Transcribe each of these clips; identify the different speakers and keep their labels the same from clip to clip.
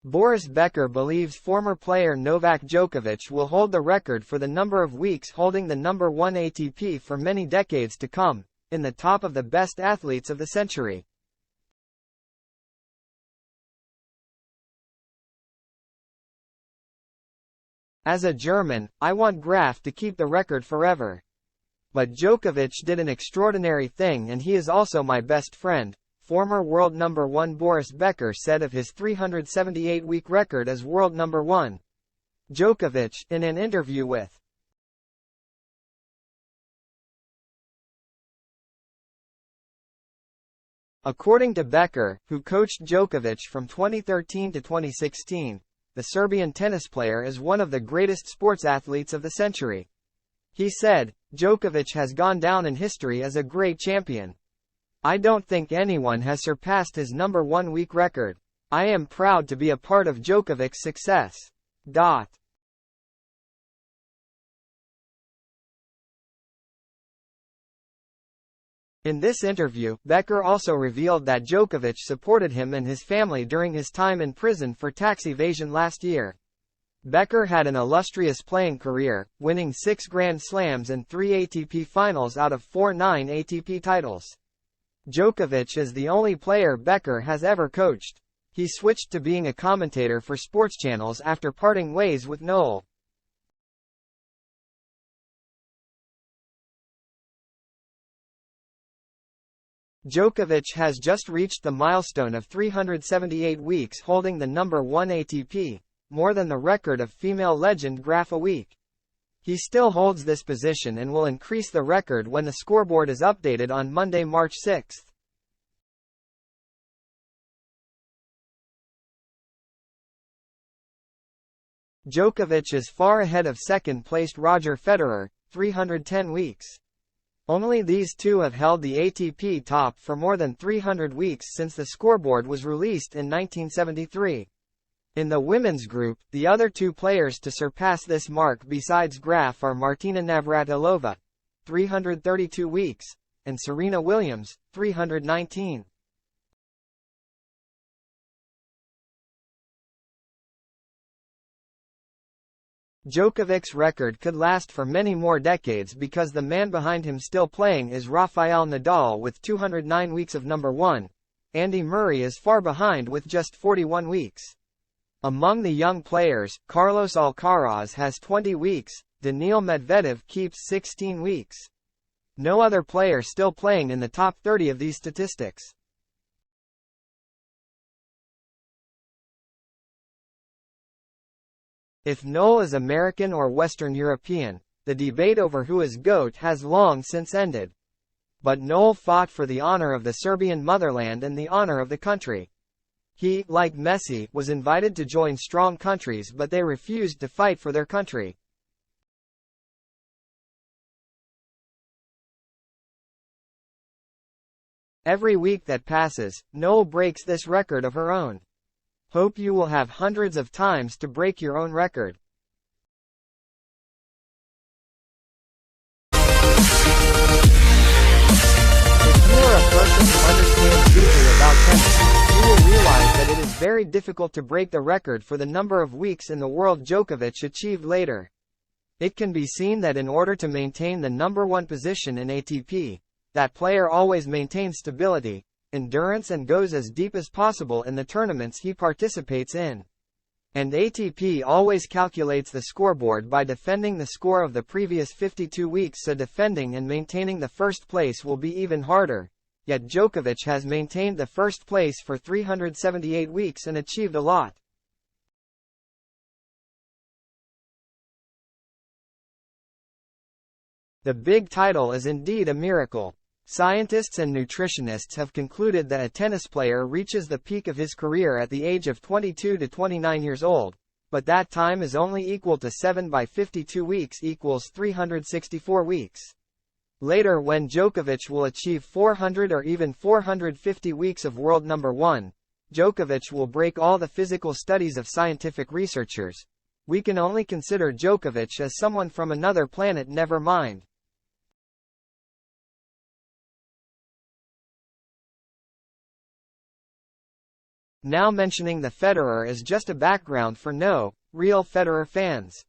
Speaker 1: Boris Becker believes former player Novak Djokovic will hold the record for the number of weeks holding the number 1 ATP for many decades to come, in the top of the best athletes of the century. As a German, I want Graf to keep the record forever. But Djokovic did an extraordinary thing and he is also my best friend, former world number 1 Boris Becker said of his 378-week record as world number 1. Djokovic, in an interview with According to Becker, who coached Djokovic from 2013 to 2016, the Serbian tennis player is one of the greatest sports athletes of the century. He said, Djokovic has gone down in history as a great champion. I don't think anyone has surpassed his number 1 week record. I am proud to be a part of Djokovic's success. In this interview, Becker also revealed that Djokovic supported him and his family during his time in prison for tax evasion last year. Becker had an illustrious playing career, winning 6 Grand Slams and 3 ATP Finals out of 4 ATP titles. Djokovic is the only player Becker has ever coached. He switched to being a commentator for sports channels after parting ways with Nole. Djokovic has just reached the milestone of 378 weeks holding the number 1 ATP, more than the record of female legend Graf a week. He still holds this position and will increase the record when the scoreboard is updated on Monday, March 6. Djokovic is far ahead of second-placed Roger Federer, 310 weeks. Only these two have held the ATP top for more than 300 weeks since the scoreboard was released in 1973. In the women's group, the other 2 players to surpass this mark besides Graf are Martina Navratilova, 332 weeks, and Serena Williams, 319. Djokovic's record could last for many more decades because the man behind him still playing is Rafael Nadal with 209 weeks of number 1. Andy Murray is far behind with just 41 weeks. Among the young players, Carlos Alcaraz has 20 weeks, Daniil Medvedev keeps 16 weeks. No other player still playing in the top 30 of these statistics. If Nole is American or Western European, the debate over who is GOAT has long since ended. But Nole fought for the honor of the Serbian motherland and the honor of the country. He, like Messi, was invited to join strong countries but they refused to fight for their country. Every week that passes, Nole breaks this record of her own. Hope you will have hundreds of times to break your own record. If you are a person who understands deeply about tennis, you will realize that it is very difficult to break the record for the number of weeks in the world Djokovic achieved later. It can be seen that in order to maintain the number 1 position in ATP, that player always maintains stability, endurance and goes as deep as possible in the tournaments he participates in. And ATP always calculates the scoreboard by defending the score of the previous 52 weeks, so defending and maintaining the first place will be even harder. Yet Djokovic has maintained the first place for 378 weeks and achieved a lot. The big title is indeed a miracle. Scientists and nutritionists have concluded that a tennis player reaches the peak of his career at the age of 22 to 29 years old, but that time is only equal to 7 by 52 weeks equals 364 weeks. Later, when Djokovic will achieve 400 or even 450 weeks of world number 1, Djokovic will break all the physical studies of scientific researchers. We can only consider Djokovic as someone from another planet, never mind. Now mentioning the Federer is just a background for no real Federer fans.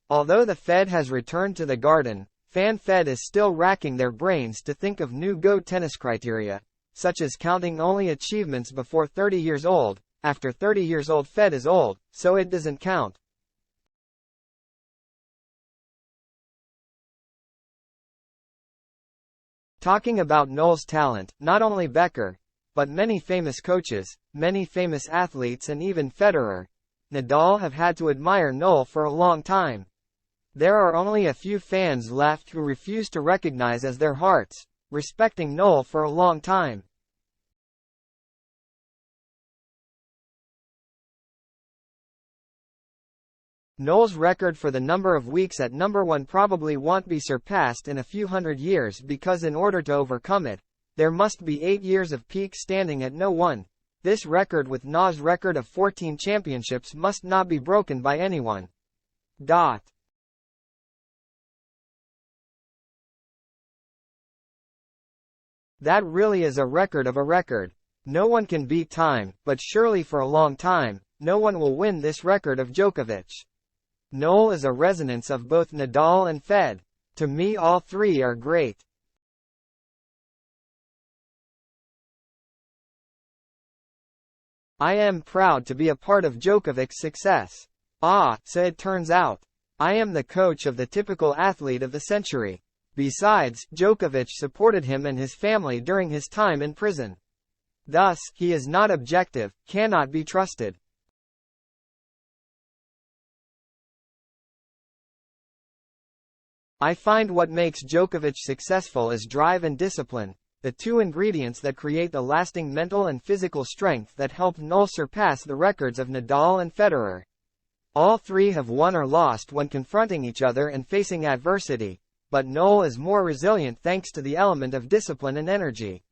Speaker 1: Although the Fed has returned to the Garden, Fan Fed is still racking their brains to think of new Go tennis criteria, such as counting only achievements before 30 years old. After 30 years old Fed is old, so it doesn't count. Talking about Nole's talent, not only Becker, but many famous coaches, many famous athletes and even Federer, Nadal have had to admire Nole for a long time. There are only a few fans left who refuse to recognize as their hearts, respecting Nole for a long time. Nole's record for the number of weeks at number 1 probably won't be surpassed in a few hundred years because in order to overcome it, there must be 8 years of peak standing at no 1. This record with Nole's record of 14 championships must not be broken by anyone. That really is a record of a record. No one can beat time, but surely for a long time, no one will win this record of Djokovic. Nole is a resonance of both Nadal and Fed. To me all three are great. I am proud to be a part of Djokovic's success. So it turns out. I am the coach of the typical athlete of the century. Besides, Djokovic supported him and his family during his time in prison. Thus, he is not objective, cannot be trusted. I find what makes Djokovic successful is drive and discipline, the two ingredients that create the lasting mental and physical strength that helped Nole surpass the records of Nadal and Federer. All three have won or lost when confronting each other and facing adversity, but Nole is more resilient thanks to the element of discipline and energy.